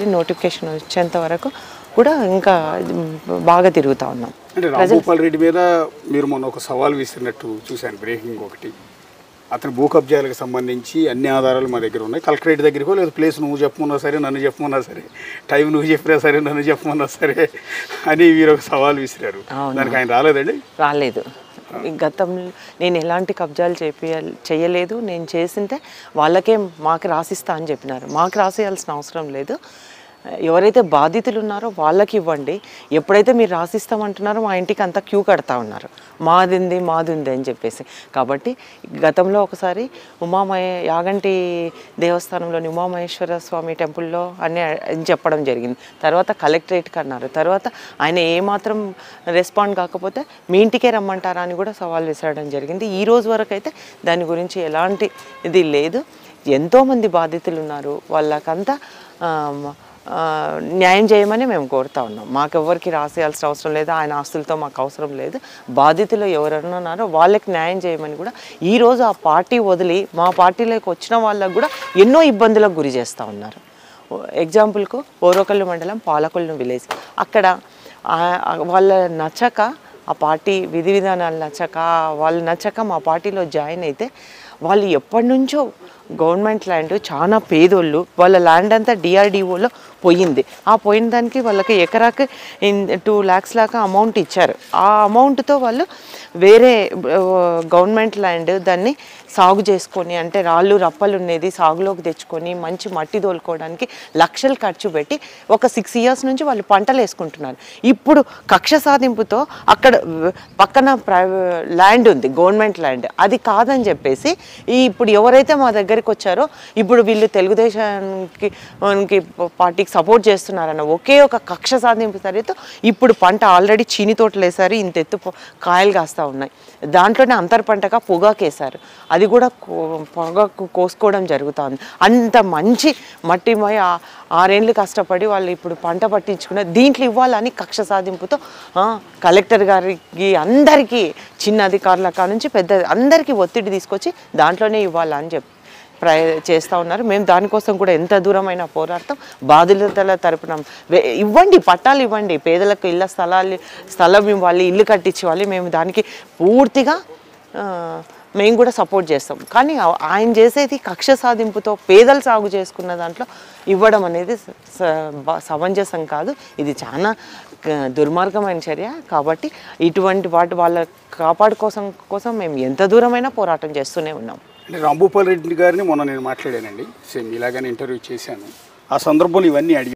అనేది నోటిఫికేషన్ వచ్చేంత వరకు కూడా ఇంకా బాగా తిరుగుతూ ఉన్నాం. అంటే రాంభూపాల్ రెడ్డి మీద మీరు మొన్న ఒక సవాల్ విసిరినట్టు చూశాను, బ్రేకింగ్ ఒకటి. అతని భూ కబ్జాలకు సంబంధించి అన్ని ఆధారాలు మా దగ్గర ఉన్నాయి. కలెక్టరేట్ దగ్గరకో లేదా ప్లేస్ నువ్వు చెప్పమన్నా సరే, నన్ను చెప్పమన్నా సరే, టైం నువ్వు చెప్పినా సరే, నన్ను చెప్పమన్నా సరే అని మీరు ఒక సవాల్ విసిరారు. దానికి ఆయన రాలేదండి? రాలేదు. గతంలో నేను ఎలాంటి కబ్జాలు చేయలేదు. నేను చేసింటే వాళ్ళకే మాకు రాసిస్తా అని చెప్పినారు. మాకు రాసేయాల్సిన అవసరం లేదు. ఎవరైతే బాధితులు ఉన్నారో వాళ్ళకి ఇవ్వండి. ఎప్పుడైతే మీరు రాసిస్తామంటున్నారో మా ఇంటికి అంతా క్యూ కడతా ఉన్నారు, మాది ఉంది అని చెప్పేసి. కాబట్టి గతంలో ఒకసారి యాగంటి దేవస్థానంలోని ఉమామహేశ్వర స్వామి టెంపుల్లో అని చెప్పడం జరిగింది. తర్వాత కలెక్టరేట్కి అన్నారు. తర్వాత ఆయన ఏమాత్రం రెస్పాండ్ కాకపోతే మీ ఇంటికే రమ్మంటారా అని కూడా సవాల్ విసరడం జరిగింది. ఈ రోజు వరకు అయితే దాని గురించి ఎలాంటి ఇది లేదు. ఎంతోమంది బాధితులు ఉన్నారు, వాళ్ళకంతా న్యాయం చేయమని మేము కోరుతా ఉన్నాం. మాకెవ్వరికి రాసేయాల్సిన అవసరం లేదు, ఆయన ఆస్తులతో మాకు అవసరం లేదు. బాధితులు ఎవరైనా ఉన్నారో వాళ్ళకి న్యాయం చేయమని కూడా ఈరోజు ఆ పార్టీ వదిలి మా పార్టీలోకి వచ్చిన వాళ్ళకు కూడా ఎన్నో ఇబ్బందులకు గురి చేస్తూ ఉన్నారు. ఎగ్జాంపుల్కు ఓరోకల్లు మండలం పాలకొల్లు విలేజ్, అక్కడ వాళ్ళ నచ్చక, ఆ పార్టీ విధి విధానాలు నచ్చక, వాళ్ళు నచ్చక మా పార్టీలో జాయిన్ అయితే వాళ్ళు ఎప్పటి నుంచో గవర్నమెంట్ ల్యాండ్, చాలా పేదోళ్ళు, వాళ్ళ ల్యాండ్ అంతా డిఆర్డిఓలో పోయింది. ఆ పోయిన దానికి వాళ్ళకి ఎకరాకి 2 lakhs లాగా అమౌంట్ ఇచ్చారు. ఆ అమౌంట్తో వాళ్ళు వేరే గవర్నమెంట్ ల్యాండ్ దాన్ని సాగు చేసుకొని, అంటే రాళ్ళు రప్పలు ఉండేది సాగులోకి తెచ్చుకొని మంచి మట్టి తోలుకోవడానికి లక్షలు ఖర్చు పెట్టి ఒక 6 years నుంచి వాళ్ళు పంటలు వేసుకుంటున్నారు. ఇప్పుడు కక్ష సాధింపుతో అక్కడ పక్కన ల్యాండ్ ఉంది, గవర్నమెంట్ ల్యాండ్, అది కాదని చెప్పేసి ఇప్పుడు ఎవరైతే మా దగ్గరికి వచ్చారో ఇప్పుడు వీళ్ళు తెలుగుదేశానికి పార్టీకి సపోర్ట్ చేస్తున్నారన్న ఒకే ఒక కక్ష సాధింపు సరితో ఇప్పుడు పంట ఆల్రెడీ చీని తోటలు వేసారు, ఇంత ఎత్తు కాయలు కాస్తూ ఉన్నాయి. దాంట్లోనే అంతర్ పంటగా పొగాకేశారు, అది కూడా పొగాకు కోసుకోవడం జరుగుతుంది. అంత మంచి మట్టి 6 ఏళ్ళు కష్టపడి వాళ్ళు ఇప్పుడు పంట పట్టించుకున్న దీంట్లో ఇవ్వాలని కక్ష సాధింపుతో కలెక్టర్ గారికి, అందరికీ, చిన్న అధికారుల కానుంచి పెద్ద అందరికీ ఒత్తిడి తీసుకొచ్చి దాంట్లోనే ఇవ్వాలని చేస్తూ ఉన్నారు. మేము దానికోసం కూడా ఎంత దూరమైన పోరాడతాం. బాధితుల తరపున ఇవ్వండి, పట్టాలు ఇవ్వండి, పేదలకు స్థలం ఇవ్వాలి, ఇల్లు కట్టించాలి. మేము దానికి పూర్తిగా మేము కూడా సపోర్ట్ చేస్తాం. కానీ ఆయన చేసేది కక్ష సాధింపుతో పేదలు సాగు చేసుకున్న దాంట్లో ఇవ్వడం అనేది సమంజసం కాదు. ఇది చాలా దుర్మార్గమైన చర్య. కాబట్టి ఇటువంటి వాళ్ళ కోసం మేము ఎంత దూరమైనా పోరాటం చేస్తూనే ఉన్నాం. అంటే రాంభూపాల్ రెడ్డి గారిని మొన్న నేను మాట్లాడానండి, సేమ్ ఇలాగనే ఇంటర్వ్యూ చేశాను. ఆ సందర్భంలో ఇవన్నీ అడిగి